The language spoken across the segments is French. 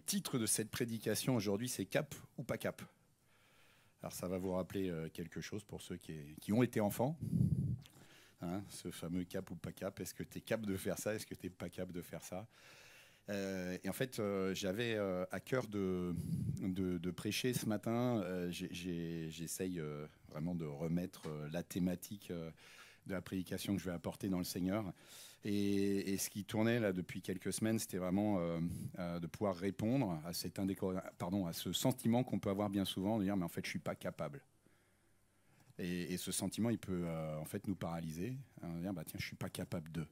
titre de cette prédication aujourd'hui, c'est Cap ou pas cap. Alors ça va vous rappeler quelque chose pour ceux qui ont été enfants. Hein, ce fameux cap ou pas cap. Est-ce que tu es cap de faire ça? Est-ce que tu n'es pas cap de faire ça? Et en fait, j'avais à cœur de prêcher ce matin. J'essaye vraiment de remettre la thématique de la prédication que je vais apporter dans le Seigneur. Et ce qui tournait là depuis quelques semaines, c'était vraiment de pouvoir répondre à à ce sentiment qu'on peut avoir bien souvent, de dire mais en fait je suis pas capable. Et ce sentiment, il peut en fait nous paralyser, hein, dire bah tiens je suis pas capable de.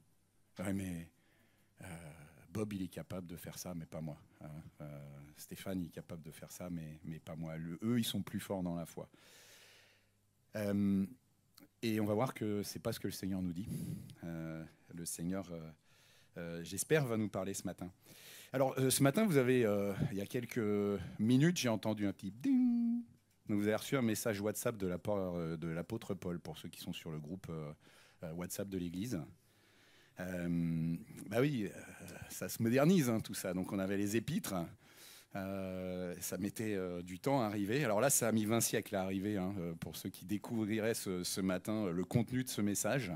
Ouais, mais Bob il est capable de faire ça, mais pas moi. Hein. Stéphane il est capable de faire ça, mais pas moi. Eux ils sont plus forts dans la foi. Et on va voir que c'est pas ce que le Seigneur nous dit. Le Seigneur, j'espère, va nous parler ce matin. Alors, ce matin, vous avez, il y a quelques minutes, j'ai entendu un petit ding. Donc, vous avez reçu un message WhatsApp de l'apôtre Paul, pour ceux qui sont sur le groupe WhatsApp de l'Église. Bah oui, ça se modernise, hein, tout ça. Donc, on avait les épîtres. Ça mettait du temps à arriver. Alors là, ça a mis 20 siècles à arriver, hein, pour ceux qui découvriraient ce matin le contenu de ce message.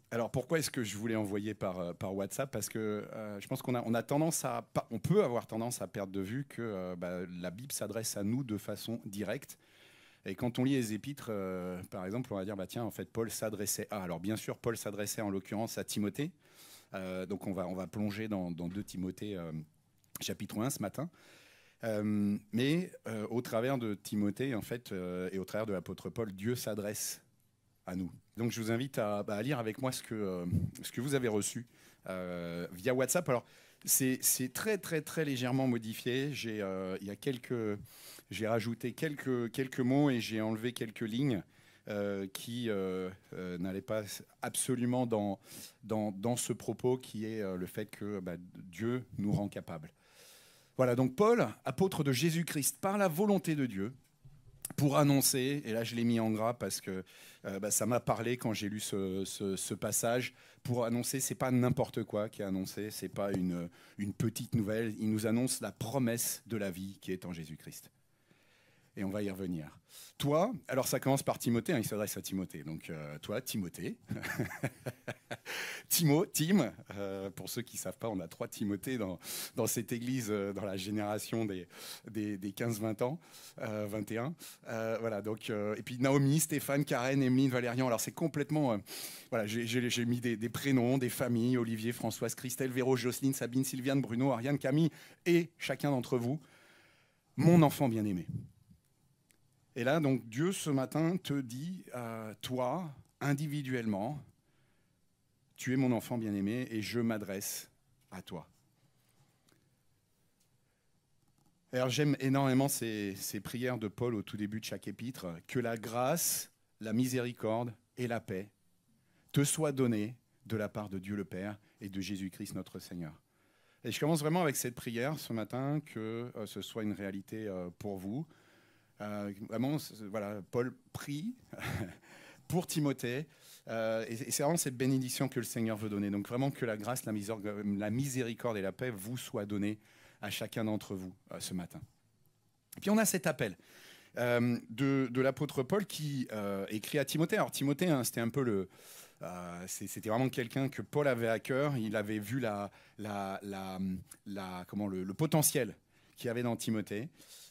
Alors pourquoi est-ce que je voulais envoyer par WhatsApp? Parce que je pense on peut avoir tendance à perdre de vue que la Bible s'adresse à nous de façon directe. Et quand on lit les épîtres, par exemple, on va dire, tiens, en fait, Paul s'adressait à... Alors bien sûr, Paul s'adressait en l'occurrence à Timothée. Donc on va plonger dans 2 Timothée chapitre 1 ce matin. Mais au travers de Timothée, en fait, et au travers de l'apôtre Paul, Dieu s'adresse à nous. Donc je vous invite à lire avec moi ce que vous avez reçu via WhatsApp. Alors c'est très très très légèrement modifié. J'ai rajouté quelques mots et j'ai enlevé quelques lignes qui n'allaient pas absolument dans ce propos qui est le fait que Dieu nous rend capables. Voilà, donc Paul, apôtre de Jésus-Christ, par la volonté de Dieu, pour annoncer, et là je l'ai mis en gras parce que ça m'a parlé quand j'ai lu ce passage, pour annoncer, c'est pas n'importe quoi qui est annoncé, c'est pas une petite nouvelle, il nous annonce la promesse de la vie qui est en Jésus-Christ. Et on va y revenir. Toi, alors ça commence par Timothée, hein, il s'adresse à Timothée. Donc toi, Timothée, Tim, pour ceux qui ne savent pas, on a 3 Timothées dans cette église, dans la génération des 15-20 ans, 21. Voilà, donc, et puis Naomi, Stéphane, Karen, Emeline, Valérian. Alors c'est complètement... voilà, j'ai mis des prénoms, des familles, Olivier, Françoise, Christelle, Véro, Jocelyne, Sabine, Sylviane, Bruno, Ariane, Camille, et chacun d'entre vous, mon enfant bien-aimé. Et là, donc, Dieu, ce matin, te dit, toi, individuellement, tu es mon enfant bien-aimé et je m'adresse à toi. Alors, j'aime énormément ces prières de Paul au tout début de chaque épître. Que la grâce, la miséricorde et la paix te soient données de la part de Dieu le Père et de Jésus-Christ notre Seigneur. Et je commence vraiment avec cette prière ce matin, que ce soit une réalité pour vous. Vraiment, voilà, Paul prie pour Timothée, et c'est vraiment cette bénédiction que le Seigneur veut donner. Donc vraiment que la grâce, la miséricorde et la paix vous soient données à chacun d'entre vous ce matin. Et puis on a cet appel de l'apôtre Paul qui écrit à Timothée. Alors Timothée, hein, c'était un peu c'était vraiment quelqu'un que Paul avait à cœur. Il avait vu le potentiel qu'il y avait dans Timothée.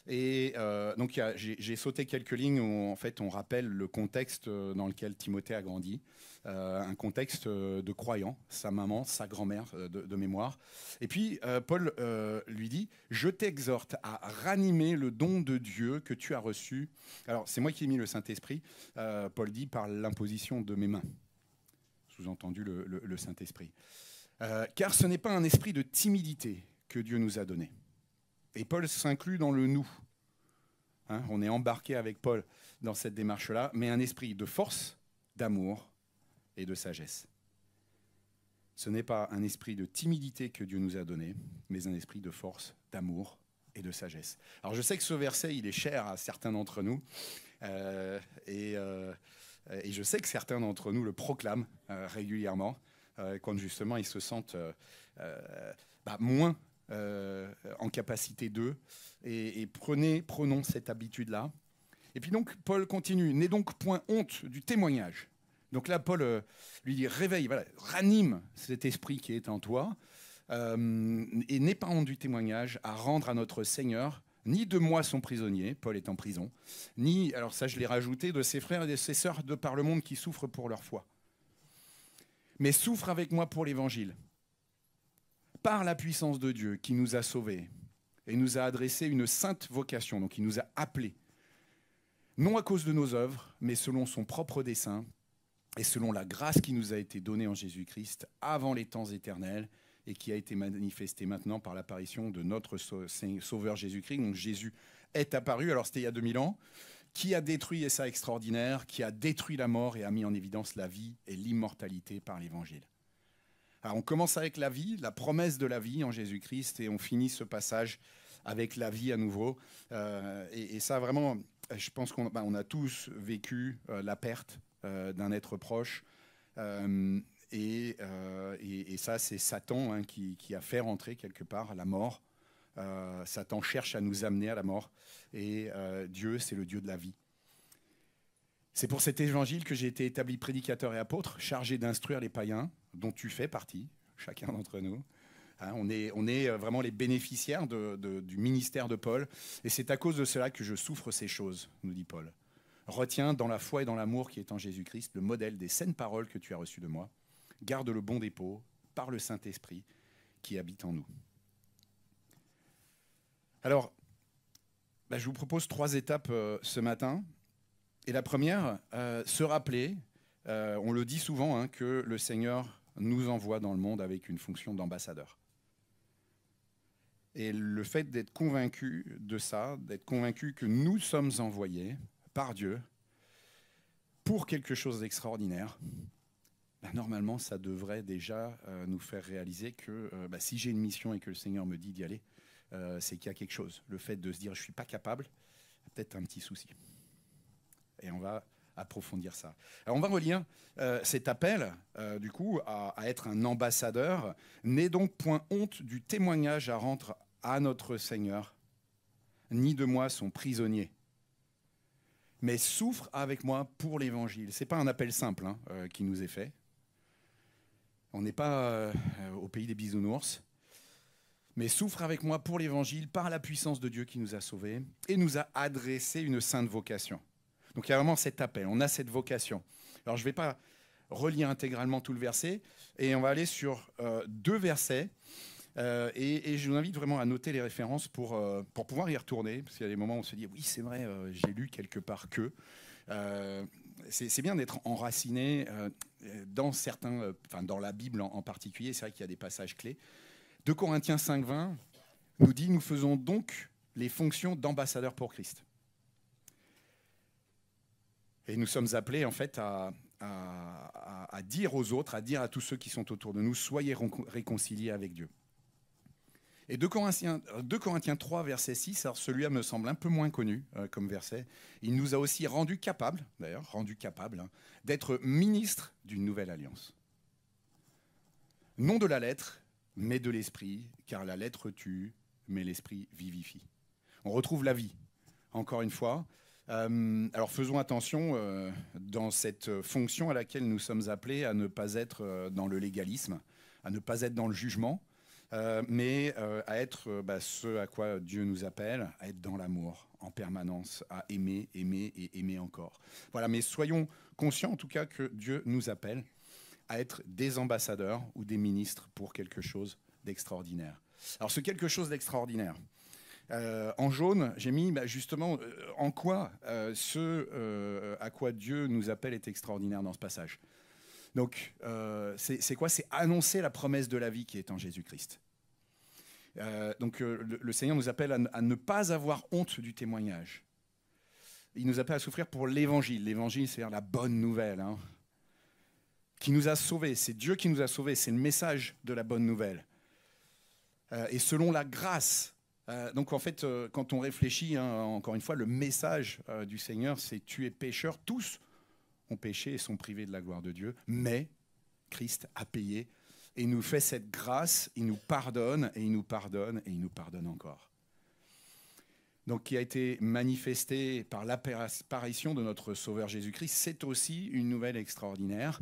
Et donc j'ai sauté quelques lignes où en fait on rappelle le contexte dans lequel Timothée a grandi, un contexte de croyant, sa maman, sa grand-mère de mémoire. Et puis Paul lui dit « Je t'exhorte à ranimer le don de Dieu que tu as reçu. » Alors c'est moi qui ai mis le Saint-Esprit, Paul dit « par l'imposition de mes mains ». Sous-entendu le Saint-Esprit. Car ce n'est pas un esprit de timidité que Dieu nous a donné. Et Paul s'inclut dans le « nous ». Hein, on est embarqué avec Paul dans cette démarche-là, mais un esprit de force, d'amour et de sagesse. Ce n'est pas un esprit de timidité que Dieu nous a donné, mais un esprit de force, d'amour et de sagesse. Alors je sais que ce verset, il est cher à certains d'entre nous, et je sais que certains d'entre nous le proclament régulièrement, quand justement ils se sentent moins en capacité d'eux. Et prenons cette habitude-là. Et puis donc, Paul continue. N'aie donc point honte du témoignage. Donc là, Paul lui dit, réveille, voilà, ranime cet esprit qui est en toi, et n'aie pas honte du témoignage à rendre à notre Seigneur, ni de moi son prisonnier, Paul est en prison, ni, alors ça je l'ai rajouté, de ses frères et de ses sœurs de par le monde qui souffrent pour leur foi. Mais souffre avec moi pour l'évangile, par la puissance de Dieu qui nous a sauvés et nous a adressé une sainte vocation, donc il nous a appelés, non à cause de nos œuvres, mais selon son propre dessein, et selon la grâce qui nous a été donnée en Jésus-Christ avant les temps éternels et qui a été manifestée maintenant par l'apparition de notre Sauveur Jésus-Christ. Donc Jésus est apparu, alors c'était il y a 2000 ans, qui a détruit, et ça extraordinaire, qui a détruit la mort et a mis en évidence la vie et l'immortalité par l'Évangile. Alors on commence avec la vie, la promesse de la vie en Jésus-Christ, et on finit ce passage avec la vie à nouveau. Et ça vraiment, je pense qu'on a tous vécu la perte d'un être proche. Et ça, c'est Satan qui a fait rentrer quelque part la mort. Satan cherche à nous amener à la mort. Et Dieu, c'est le Dieu de la vie. C'est pour cet évangile que j'ai été établi prédicateur et apôtre, chargé d'instruire les païens, dont tu fais partie, chacun d'entre nous. On est vraiment les bénéficiaires du ministère de Paul. Et c'est à cause de cela que je souffre ces choses, nous dit Paul. Retiens dans la foi et dans l'amour qui est en Jésus-Christ le modèle des saines paroles que tu as reçues de moi. Garde le bon dépôt par le Saint-Esprit qui habite en nous. Alors, je vous propose 3 étapes ce matin. Et la première, se rappeler, on le dit souvent, que le Seigneur nous envoie dans le monde avec une fonction d'ambassadeur. Et le fait d'être convaincu de ça, d'être convaincu que nous sommes envoyés par Dieu pour quelque chose d'extraordinaire, normalement, ça devrait déjà nous faire réaliser que si j'ai une mission et que le Seigneur me dit d'y aller, c'est qu'il y a quelque chose. Le fait de se dire « je ne suis pas capable », peut-être un petit souci. Et on va approfondir ça. Alors on va relire cet appel, du coup, à être un ambassadeur. « N'aie donc point honte du témoignage à rendre à notre Seigneur, ni de moi son prisonnier. » Mais souffre avec moi pour l'évangile. Ce n'est pas un appel simple qui nous est fait. On n'est pas au pays des bisounours. Mais souffre avec moi pour l'évangile par la puissance de Dieu qui nous a sauvés et nous a adressé une sainte vocation. Donc il y a vraiment cet appel, on a cette vocation. Alors je ne vais pas relire intégralement tout le verset et on va aller sur 2 versets. Et je vous invite vraiment à noter les références pour pouvoir y retourner, parce qu'il y a des moments où on se dit, oui, c'est vrai, j'ai lu quelque part que. C'est bien d'être enraciné dans certains, dans la Bible en particulier, c'est vrai qu'il y a des passages clés. 2 Corinthiens 5,20 nous dit, nous faisons donc les fonctions d'ambassadeurs pour Christ. Et nous sommes appelés en fait à dire aux autres, à dire à tous ceux qui sont autour de nous, soyez réconciliés avec Dieu. Et 2 Corinthiens 3, verset 6, alors celui-là me semble un peu moins connu comme verset. Il nous a aussi rendu capables, d'être ministres d'une nouvelle alliance. Non de la lettre, mais de l'esprit, car la lettre tue, mais l'esprit vivifie. On retrouve la vie, encore une fois. Alors faisons attention dans cette fonction à laquelle nous sommes appelés à ne pas être dans le légalisme, à ne pas être dans le jugement, mais à être ce à quoi Dieu nous appelle, à être dans l'amour en permanence, à aimer, aimer et aimer encore. Voilà, mais soyons conscients en tout cas que Dieu nous appelle à être des ambassadeurs ou des ministres pour quelque chose d'extraordinaire. Alors ce quelque chose d'extraordinaire, en jaune, j'ai mis justement en quoi à quoi Dieu nous appelle est extraordinaire dans ce passage. Donc, c'est quoi? C'est annoncer la promesse de la vie qui est en Jésus-Christ. Donc, le Seigneur nous appelle à ne pas avoir honte du témoignage. Il nous appelle à souffrir pour l'évangile. L'évangile, c'est-à-dire la bonne nouvelle, qui nous a sauvés. C'est Dieu qui nous a sauvés. C'est le message de la bonne nouvelle. Et selon la grâce. Donc, en fait, quand on réfléchit, encore une fois, le message du Seigneur, c'est « tu es pécheur ». Tous ont péché et sont privés de la gloire de Dieu, mais Christ a payé et nous fait cette grâce, il nous pardonne, et il nous pardonne, et il nous pardonne encore. Donc qui a été manifesté par l'apparition de notre Sauveur Jésus-Christ, c'est aussi une nouvelle extraordinaire.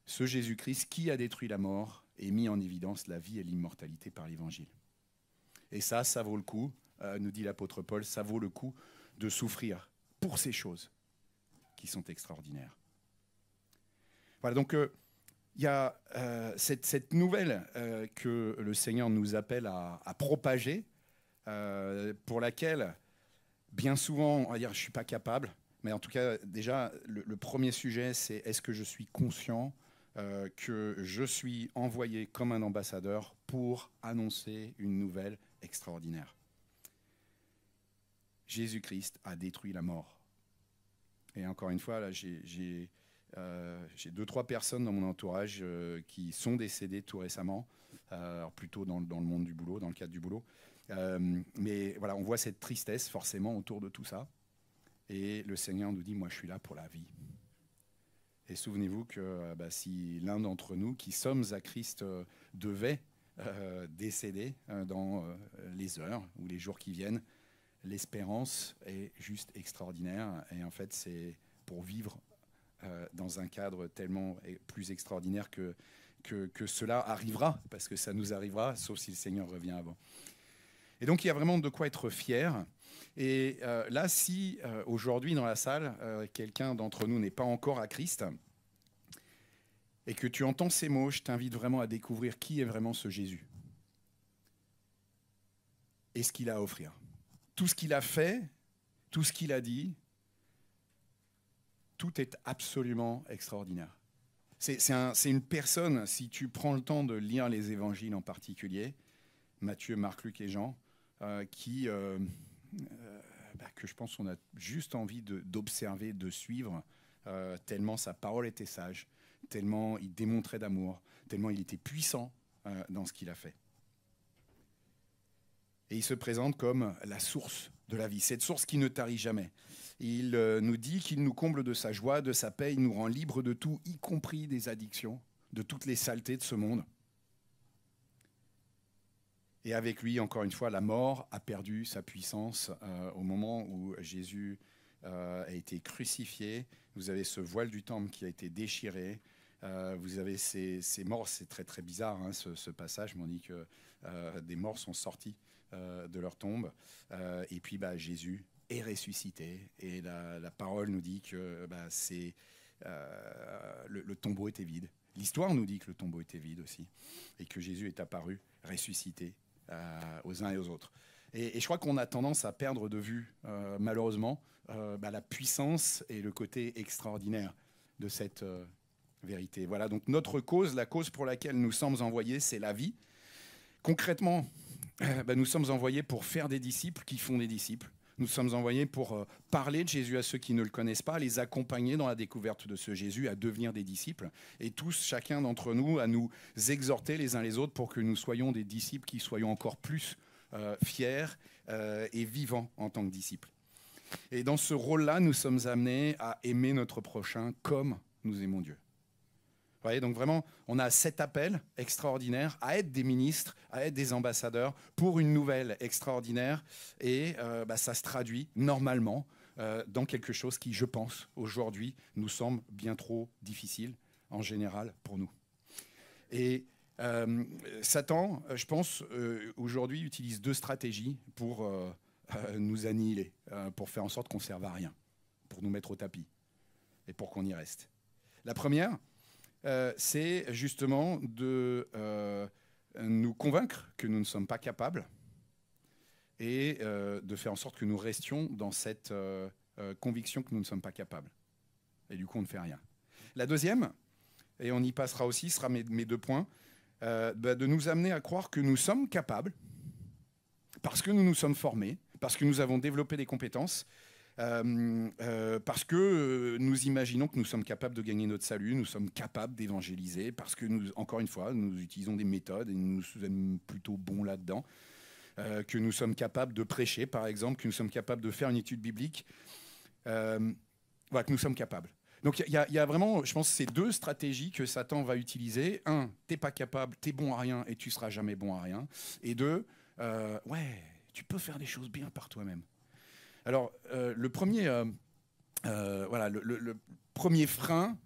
Ce Jésus-Christ qui a détruit la mort et mis en évidence la vie et l'immortalité par l'Évangile. Et ça vaut le coup, nous dit l'apôtre Paul, ça vaut le coup de souffrir pour ces choses qui sont extraordinaires. Voilà, donc il y a cette nouvelle que le Seigneur nous appelle à propager, pour laquelle, bien souvent, on va dire « je ne suis pas capable », mais en tout cas, déjà, le premier sujet, c'est « est-ce que je suis conscient que je suis envoyé comme un ambassadeur pour annoncer une nouvelle extraordinaire ?» Jésus-Christ a détruit la mort. Et encore une fois, là, j'ai 2-3 personnes dans mon entourage qui sont décédées tout récemment, alors plutôt dans le monde du boulot, dans le cadre du boulot. Mais voilà, on voit cette tristesse forcément autour de tout ça. Et le Seigneur nous dit, moi je suis là pour la vie. Et souvenez-vous que si l'un d'entre nous qui sommes à Christ devait décéder dans les heures ou les jours qui viennent, l'espérance est juste extraordinaire. Et en fait, c'est pour vivre dans un cadre tellement plus extraordinaire que cela arrivera, parce que ça nous arrivera, sauf si le Seigneur revient avant. Et donc, il y a vraiment de quoi être fier. Et là, si aujourd'hui dans la salle, quelqu'un d'entre nous n'est pas encore à Christ, et que tu entends ces mots, je t'invite vraiment à découvrir qui est vraiment ce Jésus. Et ce qu'il a à offrir. Tout ce qu'il a fait, tout ce qu'il a dit, tout est absolument extraordinaire. C'est une personne, si tu prends le temps de lire les évangiles en particulier, Matthieu, Marc, Luc et Jean, que je pense qu'on a juste envie d'observer, de suivre, tellement sa parole était sage, tellement il démontrait d'amour, tellement il était puissant dans ce qu'il a fait. Et il se présente comme la source de la vie, cette source qui ne tarit jamais. Il nous dit qu'il nous comble de sa joie, de sa paix, il nous rend libres de tout, y compris des addictions, de toutes les saletés de ce monde. Et avec lui, encore une fois, la mort a perdu sa puissance au moment où Jésus a été crucifié. Vous avez ce voile du temple qui a été déchiré. Vous avez ces morts, c'est très très bizarre ce passage, mais on dit que des morts sont sortis de leur tombe. Et puis Jésus est ressuscité. Et la parole nous dit que le tombeau était vide. L'histoire nous dit que le tombeau était vide aussi. Et que Jésus est apparu, ressuscité, aux uns et aux autres. Et je crois qu'on a tendance à perdre de vue, malheureusement, la puissance et le côté extraordinaire de cette vérité. Voilà, donc notre cause, la cause pour laquelle nous sommes envoyés, c'est la vie. Concrètement, nous sommes envoyés pour faire des disciples qui font des disciples. Nous sommes envoyés pour parler de Jésus à ceux qui ne le connaissent pas, les accompagner dans la découverte de ce Jésus, à devenir des disciples, et tous, chacun d'entre nous, à nous exhorter les uns les autres pour que nous soyons des disciples qui soyons encore plus fiers et vivants en tant que disciples. Et dans ce rôle-là, nous sommes amenés à aimer notre prochain comme nous aimons Dieu. Vous voyez, donc vraiment, on a cet appel extraordinaire à être des ministres, à être des ambassadeurs pour une nouvelle extraordinaire. Et ça se traduit normalement dans quelque chose qui, je pense, aujourd'hui, nous semble bien trop difficile en général pour nous. Et Satan, je pense, aujourd'hui, utilise 2 stratégies pour nous annihiler, pour faire en sorte qu'on ne serve à rien, pour nous mettre au tapis et pour qu'on y reste. La première, c'est justement de nous convaincre que nous ne sommes pas capables et de faire en sorte que nous restions dans cette conviction que nous ne sommes pas capables. Et du coup, on ne fait rien. La deuxième, et on y passera aussi, ce sera mes 2 points, de nous amener à croire que nous sommes capables, parce que nous nous sommes formés, parce que nous avons développé des compétences, parce que nous imaginons que nous sommes capables de gagner notre salut, nous sommes capables d'évangéliser, parce que nous, encore une fois, nous utilisons des méthodes et nous sommes plutôt bons là-dedans, que nous sommes capables de prêcher, par exemple, que nous sommes capables de faire une étude biblique, que nous sommes capables. Donc il y a vraiment, je pense, ces deux stratégies que Satan va utiliser. Un, t'es pas capable, t'es bon à rien et tu seras jamais bon à rien. Et deux, ouais, tu peux faire des choses bien par toi-même. Alors le premier, voilà, le premier frein,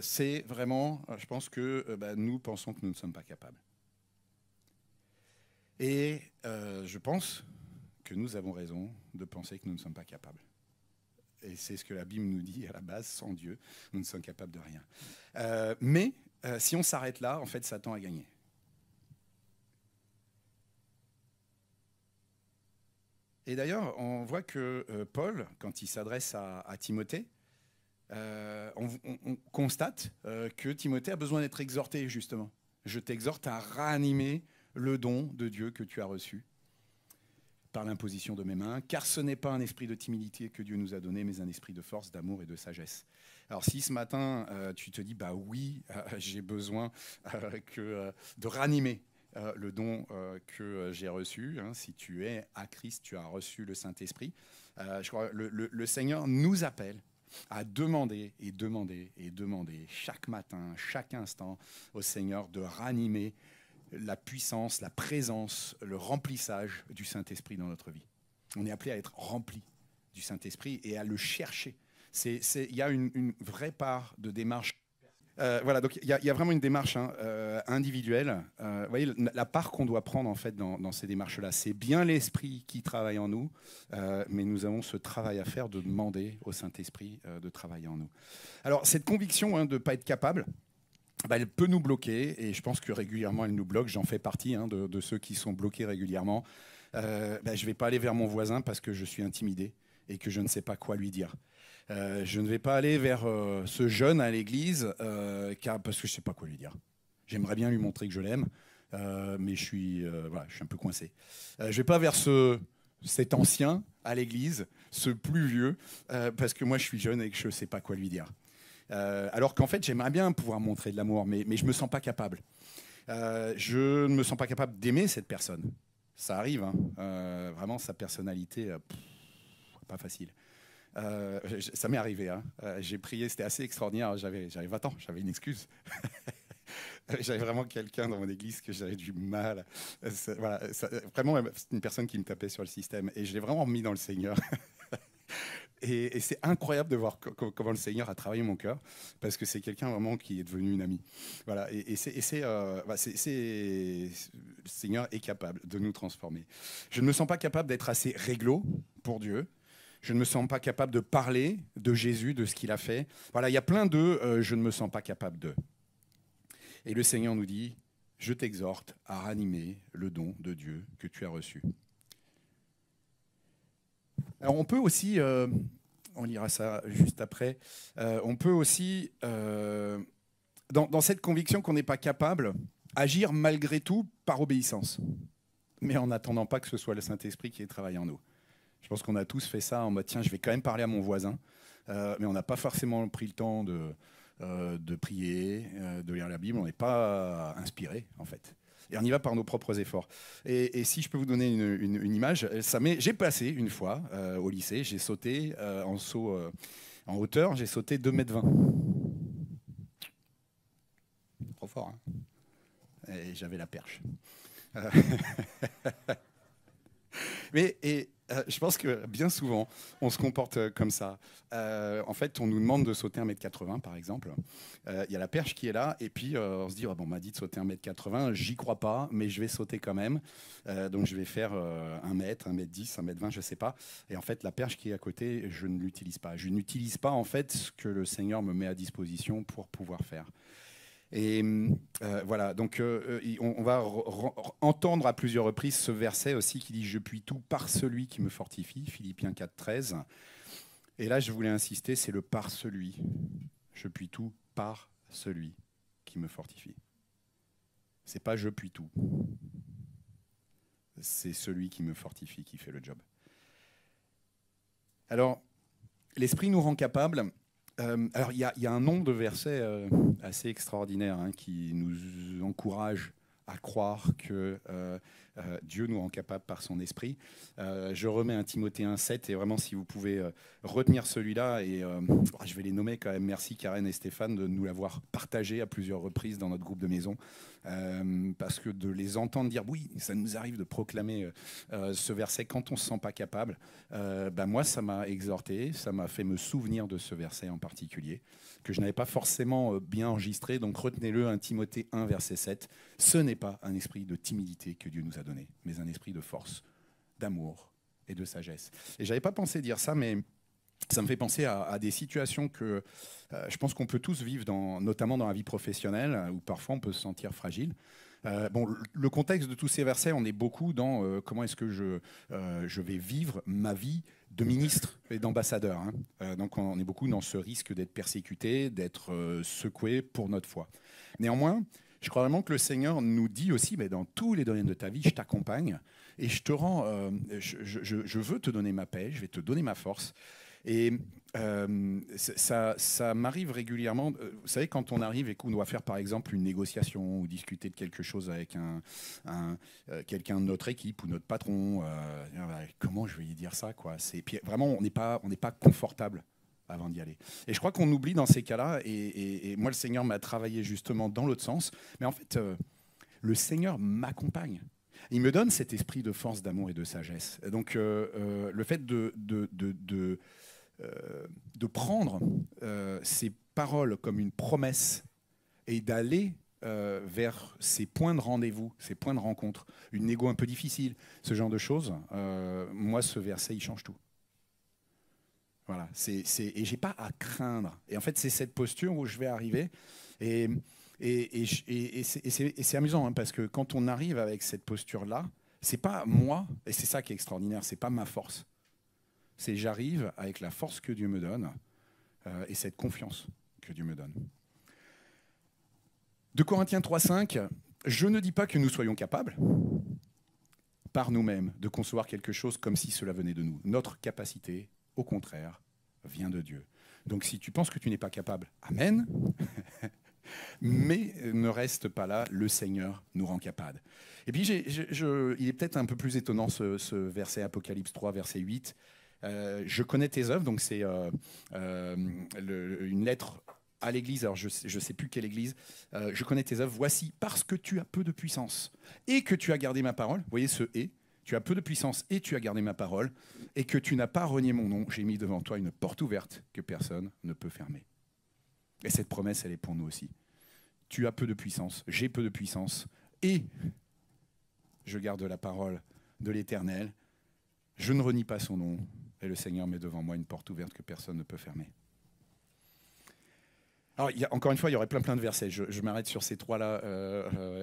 c'est vraiment, je pense que nous pensons que nous ne sommes pas capables. Et je pense que nous avons raison de penser que nous ne sommes pas capables. Et c'est ce que la Bible nous dit à la base, sans Dieu, nous ne sommes capables de rien. Mais si on s'arrête là, en fait, Satan a gagné. Et d'ailleurs, on voit que Paul, quand il s'adresse à Timothée, on constate que Timothée a besoin d'être exhorté, justement. Je t'exhorte à ranimer le don de Dieu que tu as reçu par l'imposition de mes mains, car ce n'est pas un esprit de timidité que Dieu nous a donné, mais un esprit de force, d'amour et de sagesse. Alors si ce matin, tu te dis, bah oui, j'ai besoin de ranimer le don que j'ai reçu, hein, si tu es à Christ, tu as reçu le Saint-Esprit, je crois que le Seigneur nous appelle à demander et demander et demander chaque matin, chaque instant au Seigneur de ranimer la puissance, la présence, le remplissage du Saint-Esprit dans notre vie. On est appelé à être rempli du Saint-Esprit et à le chercher. Il y a une vraie part de démarche. Voilà, donc il y a vraiment une démarche individuelle. Vous voyez, la part qu'on doit prendre en fait dans ces démarches-là, c'est bien l'Esprit qui travaille en nous, mais nous avons ce travail à faire de demander au Saint-Esprit de travailler en nous. Alors, cette conviction de ne pas être capable, elle peut nous bloquer, et je pense que régulièrement elle nous bloque. J'en fais partie de ceux qui sont bloqués régulièrement. Je ne vais pas aller vers mon voisin parce que je suis intimidé et que je ne sais pas quoi lui dire. Je ne vais pas aller vers ce jeune à l'église parce que je ne sais pas quoi lui dire. J'aimerais bien lui montrer que je l'aime, mais je suis un peu coincé. Je ne vais pas vers cet ancien à l'église, ce plus vieux, parce que moi je suis jeune et que je ne sais pas quoi lui dire. Alors qu'en fait, j'aimerais bien pouvoir montrer de l'amour, mais je ne me sens pas capable. Je ne me sens pas capable d'aimer cette personne. Ça arrive, hein. Vraiment, sa personnalité, pas facile. Ça m'est arrivé. J'ai prié, c'était assez extraordinaire. J'avais 20 ans, j'avais une excuse. J'avais vraiment quelqu'un dans mon église que j'avais du mal. Vraiment, c'est une personne qui me tapait sur le système. Et je l'ai vraiment mis dans le Seigneur. Et c'est incroyable de voir comment le Seigneur a travaillé mon cœur, parce que c'est quelqu'un vraiment qui est devenu une amie. Voilà, le Seigneur est capable de nous transformer. Je ne me sens pas capable d'être assez réglo pour Dieu. Je ne me sens pas capable de parler de Jésus, de ce qu'il a fait. Voilà, il y a plein de je ne me sens pas capable de. Et le Seigneur nous dit, je t'exhorte à ranimer le don de Dieu que tu as reçu. Alors on peut aussi, on lira ça juste après, on peut aussi, dans cette conviction qu'on n'est pas capable, agir malgré tout par obéissance, mais en n'attendant pas que ce soit le Saint-Esprit qui ait travaillé en nous. Je pense qu'on a tous fait ça en mode, tiens, je vais quand même parler à mon voisin, mais on n'a pas forcément pris le temps de prier, de lire la Bible, on n'est pas inspiré en fait. Et on y va par nos propres efforts. Et si je peux vous donner une image, j'ai passé une fois au lycée, j'ai sauté en saut en hauteur, j'ai sauté 2,20 m. Trop fort, hein. Et j'avais la perche. Je pense que bien souvent, on se comporte comme ça. En fait, on nous demande de sauter 1,80 m, par exemple. Il y a la perche qui est là, et puis on se dit, oh, bon, on m'a dit de sauter 1,80 m, j'y crois pas, mais je vais sauter quand même. Donc je vais faire 1 mètre, 1,10 m, 1,20 m, je sais pas. Et en fait, la perche qui est à côté, je ne l'utilise pas. Je n'utilise pas, en fait, ce que le Seigneur me met à disposition pour pouvoir faire. Et voilà, donc on va entendre à plusieurs reprises ce verset aussi qui dit « Je puis tout par celui qui me fortifie », Philippiens 4, 13. Et là, je voulais insister, c'est le « par celui ». Je puis tout par celui qui me fortifie. C'est pas « je puis tout ». C'est celui qui me fortifie qui fait le job. Alors, l'Esprit nous rend capables. Alors, il y a un nombre de versets assez extraordinaires qui nous encouragent à croire que Dieu nous rend capable par son esprit. Je remets un Timothée 1,7 et vraiment si vous pouvez retenir celui-là et je vais les nommer quand même. Merci Karen et Stéphane de nous l'avoir partagé à plusieurs reprises dans notre groupe de maison parce que de les entendre dire oui, ça nous arrive de proclamer ce verset quand on ne se sent pas capable, moi ça m'a exhorté, ça m'a fait me souvenir de ce verset en particulier que je n'avais pas forcément bien enregistré, donc retenez-le, 1 Timothée 1, verset 7. Ce n'est pas un esprit de timidité que Dieu nous a donné, mais un esprit de force, d'amour et de sagesse. Et je n'avais pas pensé dire ça, mais ça me fait penser à des situations que je pense qu'on peut tous vivre, notamment dans la vie professionnelle, où parfois on peut se sentir fragile. Le contexte de tous ces versets, on est beaucoup dans comment est-ce que je vais vivre ma vie de ministre et d'ambassadeur. Donc on est beaucoup dans ce risque d'être persécuté, d'être secoué pour notre foi. Néanmoins, je crois vraiment que le Seigneur nous dit aussi, dans tous les domaines de ta vie, je t'accompagne et je te rends, je veux te donner ma paix, je vais te donner ma force. Et ça m'arrive régulièrement. Vous savez, quand on arrive et qu'on doit faire, par exemple, une négociation ou discuter de quelque chose avec quelqu'un de notre équipe ou notre patron, comment je vais lui dire ça, quoi. Puis vraiment, on n'est pas confortable avant d'y aller. Et je crois qu'on oublie dans ces cas-là, et moi, le Seigneur m'a travaillé justement dans l'autre sens. Mais en fait, le Seigneur m'accompagne. Il me donne cet esprit de force, d'amour et de sagesse. Donc, le fait de prendre ces paroles comme une promesse et d'aller vers ces points de rendez-vous, ces points de rencontre, une négo un peu difficile, ce genre de choses, moi, ce verset, il change tout. Voilà, et j'ai pas à craindre. Et en fait, c'est cette posture où je vais arriver. Et c'est amusant, parce que quand on arrive avec cette posture-là, c'est pas moi, et c'est ça qui est extraordinaire, c'est pas ma force. C'est j'arrive avec la force que Dieu me donne et cette confiance que Dieu me donne. De Corinthiens 3,5, je ne dis pas que nous soyons capables, par nous-mêmes, de concevoir quelque chose comme si cela venait de nous. Notre capacité, au contraire, vient de Dieu. Donc si tu penses que tu n'es pas capable, amen, mais ne reste pas là, le Seigneur nous rend capable. Et puis il est peut-être un peu plus étonnant ce verset Apocalypse 3, verset 8. Je connais tes œuvres, donc c'est une lettre à l'église, alors je ne sais plus quelle église. Je connais tes œuvres, voici, parce que tu as peu de puissance et que tu as gardé ma parole. Vous voyez ce « et ». Tu as peu de puissance et tu as gardé ma parole et que tu n'as pas renié mon nom. J'ai mis devant toi une porte ouverte que personne ne peut fermer. Et cette promesse, elle est pour nous aussi. Tu as peu de puissance, j'ai peu de puissance et je garde la parole de l'Éternel. Je ne renie pas son nom. Et le Seigneur met devant moi une porte ouverte que personne ne peut fermer. Alors, encore une fois, il y aurait plein de versets. Je m'arrête sur ces trois-là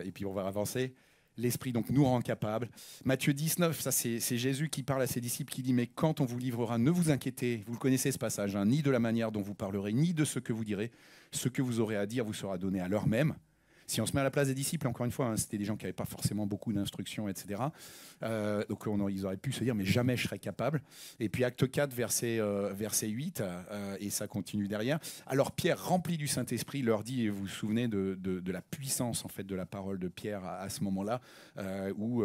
et puis on va avancer. L'Esprit donc nous rend capables. Matthieu 19, ça c'est Jésus qui parle à ses disciples, qui dit « Mais quand on vous livrera, ne vous inquiétez ». Vous le connaissez ce passage, ni de la manière dont vous parlerez, ni de ce que vous direz. Ce que vous aurez à dire vous sera donné à l'heure même. Si on se met à la place des disciples, encore une fois, c'était des gens qui n'avaient pas forcément beaucoup d'instructions, etc. Donc ils auraient pu se dire, mais jamais je serais capable. Et puis acte 4, verset 8, et ça continue derrière. Alors Pierre, rempli du Saint-Esprit, leur dit, et vous vous souvenez de la puissance en fait, de la parole de Pierre à ce moment-là, où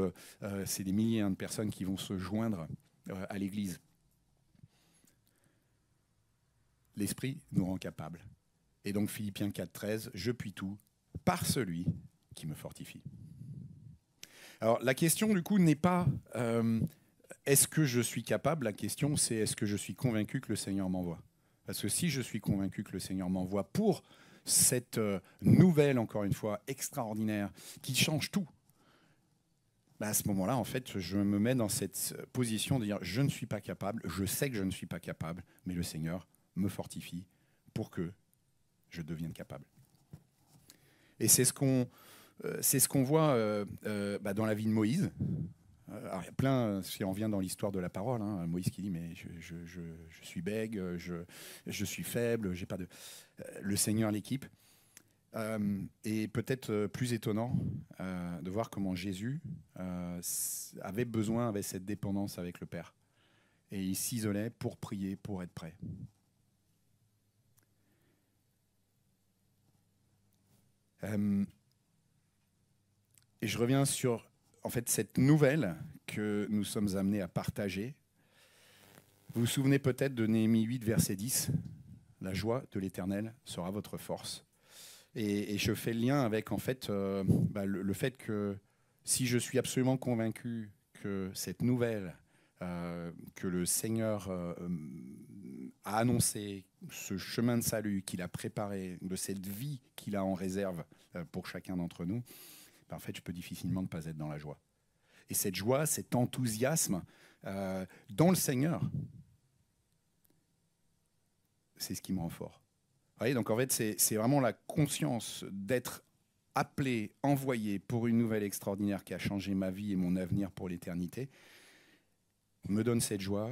c'est des milliers de personnes qui vont se joindre à l'Église. L'Esprit nous rend capables. Et donc Philippiens 4, 13, je puis tout par celui qui me fortifie. Alors la question du coup n'est pas est-ce que je suis capable, la question c'est est-ce que je suis convaincu que le Seigneur m'envoie. Parce que si je suis convaincu que le Seigneur m'envoie pour cette nouvelle, encore une fois, extraordinaire, qui change tout, à ce moment-là, en fait, je me mets dans cette position de dire je ne suis pas capable, je sais que je ne suis pas capable, mais le Seigneur me fortifie pour que je devienne capable. Et c'est ce qu'on voit dans la vie de Moïse. Alors, il y a plein, si on revient dans l'histoire de la parole, Moïse qui dit mais je suis bègue, je suis faible, j'ai pas de. Le Seigneur l'équipe. Et peut-être plus étonnant de voir comment Jésus avait cette dépendance avec le Père. Et il s'isolait pour prier, pour être prêt. Et Et je reviens sur en fait, cette nouvelle que nous sommes amenés à partager. Vous vous souvenez peut-être de Néhémie 8, verset 10. La joie de l'Éternel sera votre force. Et je fais le lien avec en fait, le fait que si je suis absolument convaincu que cette nouvelle que le Seigneur a annoncé, ce chemin de salut qu'il a préparé, de cette vie qu'il a en réserve pour chacun d'entre nous, en fait, je peux difficilement ne pas être dans la joie. Et cette joie, cet enthousiasme dans le Seigneur, c'est ce qui me rend fort. Vous voyez, donc en fait, c'est vraiment la conscience d'être appelé, envoyé pour une nouvelle extraordinaire qui a changé ma vie et mon avenir pour l'éternité, me donne cette joie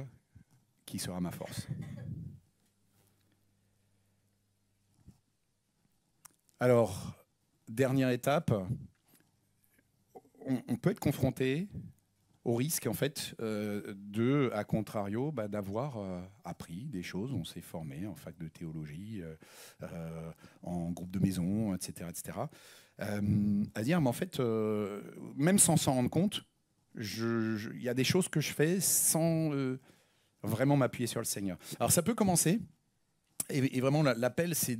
qui sera ma force. Alors, dernière étape, on peut être confronté au risque, en fait, à contrario, d'avoir appris des choses. On s'est formé en fac de théologie, en groupe de maison, etc., etc. À dire, mais en fait, même sans s'en rendre compte, il y a des choses que je fais sans vraiment m'appuyer sur le Seigneur. Alors, ça peut commencer, et vraiment, l'appel, c'est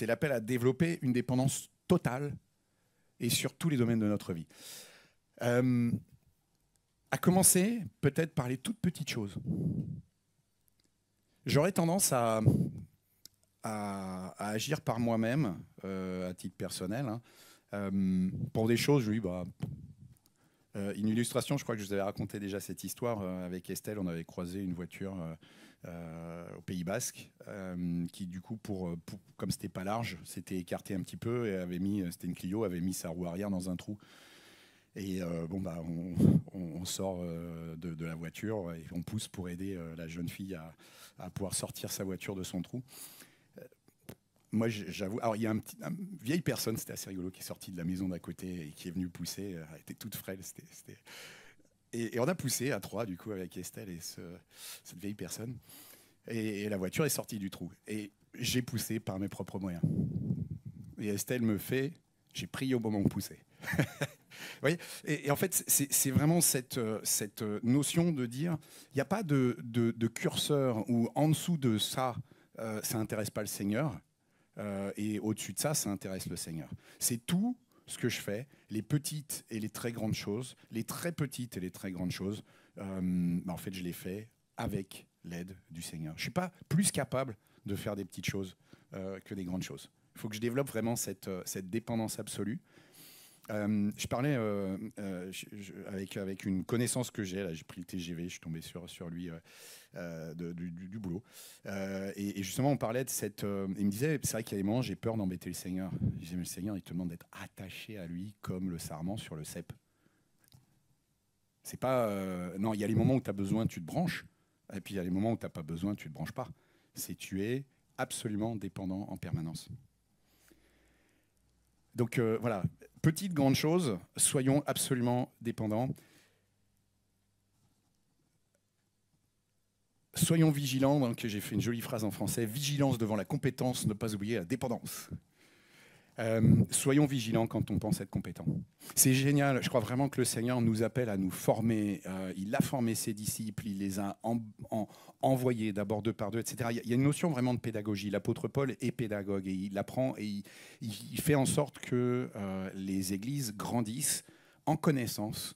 l'appel à développer une dépendance totale et sur tous les domaines de notre vie. À commencer peut-être par les toutes petites choses. J'aurais tendance à agir par moi-même, à titre personnel, pour des choses, une illustration, je crois que je vous avais raconté déjà cette histoire avec Estelle, on avait croisé une voiture au Pays Basque qui du coup, comme c'était pas large, s'était écarté un petit peu et c'était une Clio, avait mis sa roue arrière dans un trou. Et on sort de la voiture et on pousse pour aider la jeune fille à pouvoir sortir sa voiture de son trou. Moi, j'avoue, alors il y a une vieille personne, c'était assez rigolo, qui est sortie de la maison d'à côté et qui est venue pousser. Elle était toute frêle. Et on a poussé à trois, du coup, avec Estelle et cette vieille personne. Et la voiture est sortie du trou. Et j'ai poussé par mes propres moyens. Et Estelle me fait, j'ai prié au moment où pousser. Vous voyez, et en fait, c'est vraiment cette notion de dire, il n'y a pas de curseur où en dessous de ça, ça n'intéresse pas le Seigneur, et au-dessus de ça, ça intéresse le Seigneur. C'est tout ce que je fais, les petites et les très grandes choses, les très petites et les très grandes choses, en fait, je les fais avec l'aide du Seigneur. Je ne suis pas plus capable de faire des petites choses que des grandes choses. Il faut que je développe vraiment cette dépendance absolue. Je parlais avec une connaissance que j'ai. Là, j'ai pris le TGV, je suis tombé sur lui du boulot. Et justement, on parlait de cette. Il me disait, c'est vrai qu'il y a des moments, j'ai peur d'embêter le Seigneur. Je disais, mais le Seigneur, il te demande d'être attaché à lui comme le sarment sur le cep. C'est pas. Non, il y a les moments où tu as besoin, tu te branches. Et puis il y a les moments où tu n'as pas besoin, tu ne te branches pas. Tu es absolument dépendant en permanence. Donc voilà, petite, grande chose, soyons absolument dépendants. Soyons vigilants, donc j'ai fait une jolie phrase en français, vigilance devant la compétence, ne pas oublier la dépendance. Soyons vigilants quand on pense être compétent. C'est génial, je crois vraiment que le Seigneur nous appelle à nous former. Il a formé ses disciples, il les a envoyés d'abord deux par deux, etc. Il y a une notion vraiment de pédagogie. L'apôtre Paul est pédagogue et il apprend et il fait en sorte que les églises grandissent en connaissance.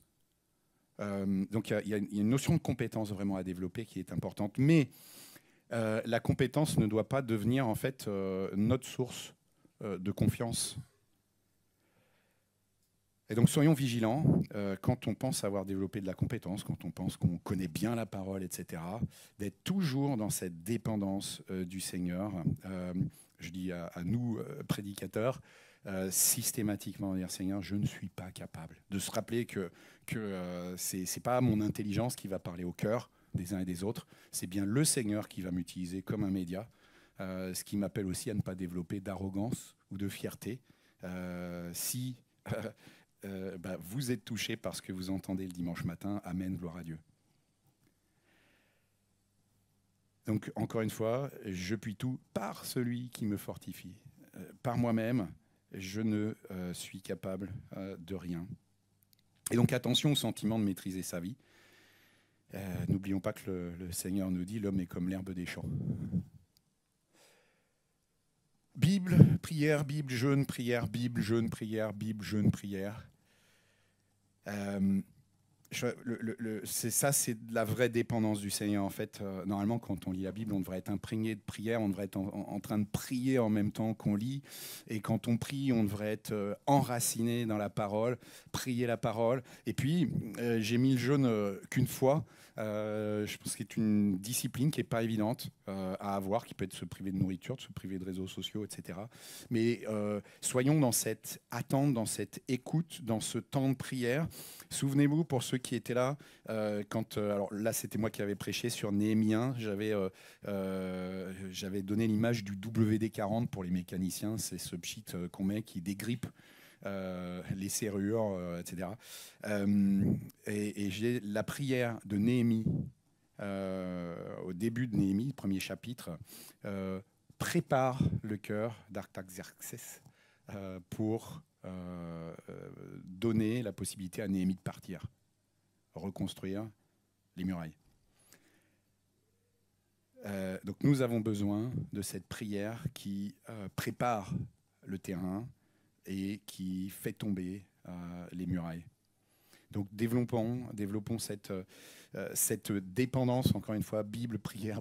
Donc il y a une notion de compétence vraiment à développer qui est importante. Mais la compétence ne doit pas devenir en fait notre source de confiance. Et donc soyons vigilants quand on pense avoir développé de la compétence, quand on pense qu'on connaît bien la parole, etc., d'être toujours dans cette dépendance du Seigneur. Je dis à nous, prédicateurs, systématiquement dire Seigneur, je ne suis pas capable. De se rappeler que ce n'est pas mon intelligence qui va parler au cœur des uns et des autres, c'est bien le Seigneur qui va m'utiliser comme un média. Ce qui m'appelle aussi à ne pas développer d'arrogance ou de fierté. Si vous êtes touché par ce que vous entendez le dimanche matin, amen, gloire à Dieu. Donc, encore une fois, je puis tout par celui qui me fortifie. Par moi-même, je ne suis capable de rien. Et donc attention au sentiment de maîtriser sa vie. N'oublions pas que le Seigneur nous dit « l'homme est comme l'herbe des champs ». Bible, prière, Bible, jeûne, prière, Bible, jeûne, prière, Bible, jeûne, prière. C'est de la vraie dépendance du Seigneur. En fait, normalement, quand on lit la Bible, on devrait être imprégné de prière, on devrait être en train de prier en même temps qu'on lit. Et quand on prie, on devrait être enraciné dans la parole, prier la parole. Et puis, j'ai mis le jeûne qu'une fois. Je pense que c'est une discipline qui n'est pas évidente à avoir, qui peut être se priver de nourriture, de se priver de réseaux sociaux, etc. Mais soyons dans cette attente, dans cette écoute, dans ce temps de prière. Souvenez-vous, pour ceux qui étaient là, alors là c'était moi qui avais prêché sur Néhémie 1, j'avais donné l'image du WD-40 pour les mécaniciens, c'est ce pchit qu'on met qui dégrippe les serrures, etc. Et j'ai la prière de Néhémie, au début de Néhémie, premier chapitre, prépare le cœur d'Artaxerxès pour donner la possibilité à Néhémie de partir, reconstruire les murailles. Donc nous avons besoin de cette prière qui prépare le terrain et qui fait tomber les murailles. Donc développons cette dépendance, encore une fois, Bible, prière,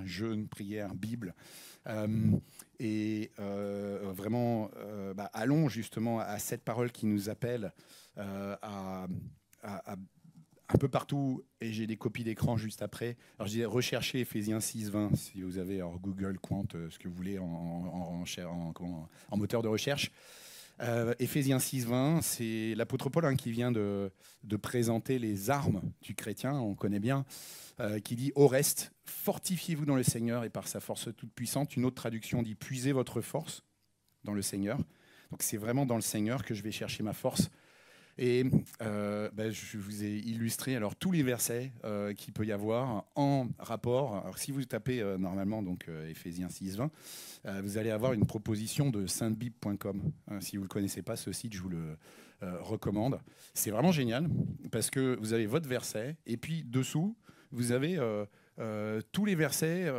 jeûne, prière, Bible. Vraiment, allons justement à cette parole qui nous appelle un peu partout, et j'ai des copies d'écran juste après. Alors je disais, recherchez Ephésiens 6:20, si vous avez Google, Quant, ce que vous voulez en moteur de recherche. Ephésiens 6:20, c'est l'apôtre Paul qui vient de présenter les armes du chrétien, on connaît bien, qui dit « Au reste, fortifiez-vous dans le Seigneur et par sa force toute puissante ». Une autre traduction dit « Puisez votre force dans le Seigneur ». Donc c'est vraiment dans le Seigneur que je vais chercher ma force. Et je vous ai illustré alors tous les versets qu'il peut y avoir en rapport. Alors si vous tapez normalement donc Ephésiens 6:20, vous allez avoir une proposition de saintebib.com. Si vous ne le connaissez pas, ce site, je vous le recommande. C'est vraiment génial parce que vous avez votre verset et puis dessous, vous avez tous les versets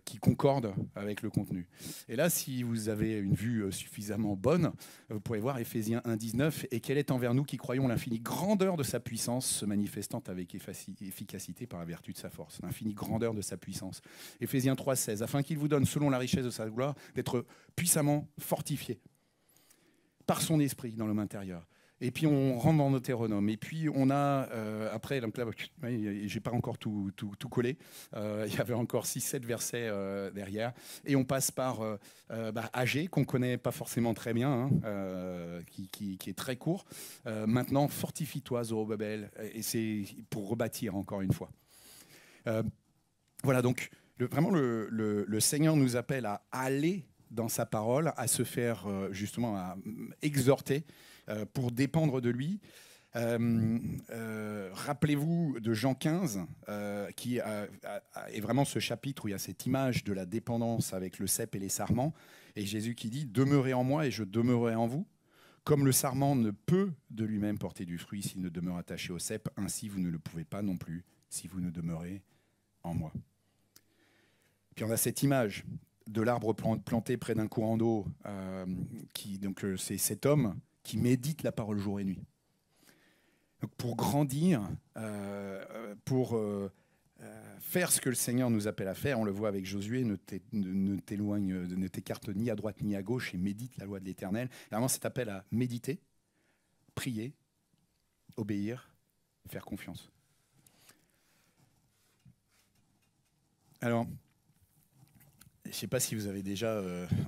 qui concordent avec le contenu. Et là, si vous avez une vue suffisamment bonne, vous pourrez voir Ephésiens 1:19 « Et quelle est envers nous qui croyons l'infinie grandeur de sa puissance, se manifestant avec efficacité par la vertu de sa force. » L'infinie grandeur de sa puissance. Ephésiens 3:16 « Afin qu'il vous donne, selon la richesse de sa gloire, d'être puissamment fortifié par son esprit dans l'homme intérieur. » Et puis on rentre dans Deutéronome. Et puis on a, après, donc là, j'ai pas encore tout collé. Il y avait encore 6-7 versets derrière. Et on passe par Agé, qu'on connaît pas forcément très bien, qui est très court. Maintenant, fortifie-toi, Zorobabel. Et c'est pour rebâtir encore une fois. Voilà, donc vraiment le Seigneur nous appelle à aller dans sa parole, à se faire justement à exhorter pour dépendre de lui. Rappelez-vous de Jean 15, qui est vraiment ce chapitre où il y a cette image de la dépendance avec le cep et les sarments, et Jésus qui dit « Demeurez en moi et je demeurerai en vous. Comme le sarment ne peut de lui-même porter du fruit s'il ne demeure attaché au cep, ainsi vous ne le pouvez pas non plus si vous ne demeurez en moi. » Puis on a cette image de l'arbre planté près d'un courant d'eau, c'est cet homme qui médite la parole jour et nuit. Donc pour grandir, pour faire ce que le Seigneur nous appelle à faire, on le voit avec Josué, ne t'écarte ni à droite ni à gauche et médite la loi de l'Éternel. Vraiment cet appel à méditer, prier, obéir, faire confiance. Alors, je ne sais pas si vous avez déjà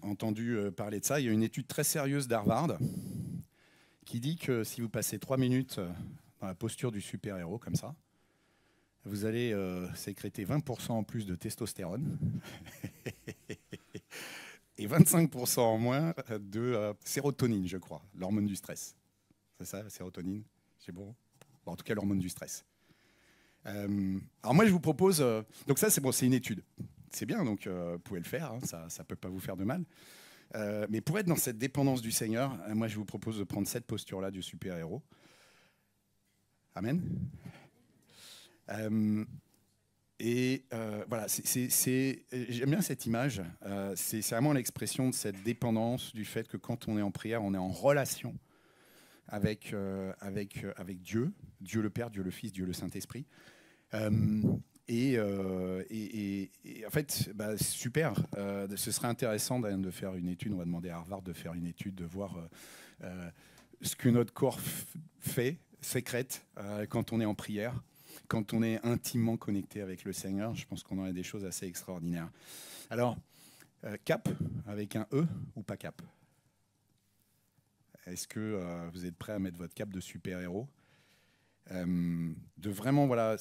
entendu parler de ça. Il y a une étude très sérieuse d'Harvard qui dit que si vous passez 3 minutes dans la posture du super-héros, comme ça, vous allez sécréter 20% en plus de testostérone et 25% en moins de sérotonine, je crois, l'hormone du stress. C'est ça, la sérotonine? C'est bon? En tout cas, l'hormone du stress. Alors moi, je vous propose... donc ça, c'est bon, c'est une étude. C'est bien, donc vous pouvez le faire, hein, ça ne peut pas vous faire de mal. Mais pour être dans cette dépendance du Seigneur, moi je vous propose de prendre cette posture-là du super-héros. Amen. Voilà, j'aime bien cette image. C'est vraiment l'expression de cette dépendance, du fait que quand on est en prière, on est en relation avec Dieu, Dieu le Père, Dieu le Fils, Dieu le Saint-Esprit. En fait, super. Ce serait intéressant de faire une étude. On va demander à Harvard de faire une étude, de voir ce que notre corps fait, sécrète, quand on est en prière, quand on est intimement connecté avec le Seigneur. Je pense qu'on aurait des choses assez extraordinaires. Alors, cap avec un E ou pas cap? Est-ce que vous êtes prêts à mettre votre cap de super-héros? De vraiment, voilà,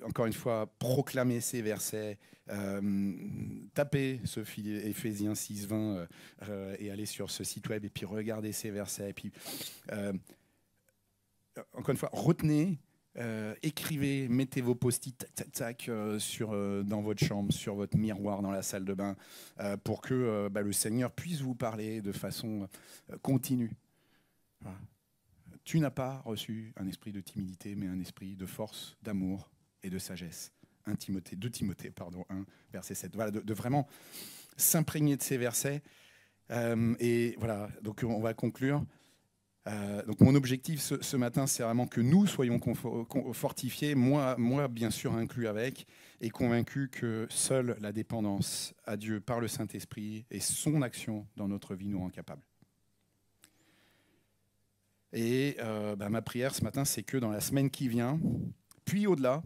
encore une fois, proclamer ces versets, taper ce Éphésiens 6:20 et aller sur ce site web et puis regarder ces versets. Et puis, encore une fois, retenez, écrivez, mettez vos post-it tac, tac, dans votre chambre, sur votre miroir, dans la salle de bain, pour que le Seigneur puisse vous parler de façon continue. Voilà. Tu n'as pas reçu un esprit de timidité, mais un esprit de force, d'amour et de sagesse. 2 Timothée, 1, verset 7. Voilà, de vraiment s'imprégner de ces versets. Et voilà, donc on va conclure. Donc mon objectif ce matin, c'est vraiment que nous soyons fortifiés, moi bien sûr inclus avec, et convaincu que seule la dépendance à Dieu par le Saint-Esprit et son action dans notre vie nous rend capables. Et ma prière ce matin, c'est que dans la semaine qui vient, puis au-delà,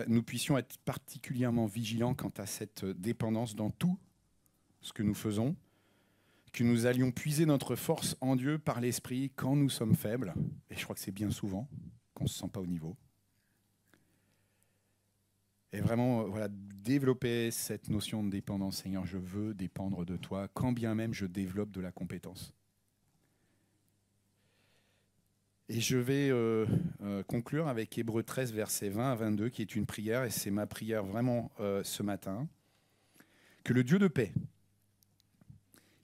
nous puissions être particulièrement vigilants quant à cette dépendance dans tout ce que nous faisons, que nous allions puiser notre force en Dieu par l'Esprit quand nous sommes faibles, et je crois que c'est bien souvent qu'on ne se sent pas au niveau. Et vraiment, voilà, développer cette notion de dépendance. Seigneur, je veux dépendre de toi, quand bien même je développe de la compétence. Et je vais conclure avec Hébreux 13, versets 20 à 22, qui est une prière, et c'est ma prière vraiment ce matin. Que le Dieu de paix,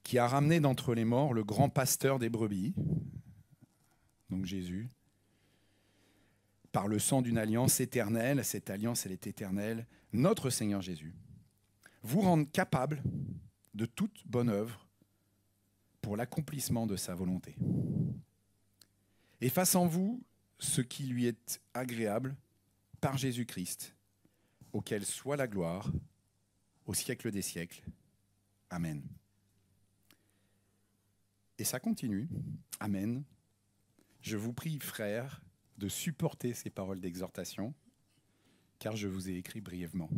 qui a ramené d'entre les morts le grand pasteur des brebis, donc Jésus, par le sang d'une alliance éternelle, cette alliance elle est éternelle, notre Seigneur Jésus, vous rende capable de toute bonne œuvre pour l'accomplissement de sa volonté. Et fasse en vous ce qui lui est agréable par Jésus-Christ, auquel soit la gloire au siècle des siècles. Amen. Et ça continue. Amen. Je vous prie, frères, de supporter ces paroles d'exhortation, car je vous ai écrit brièvement.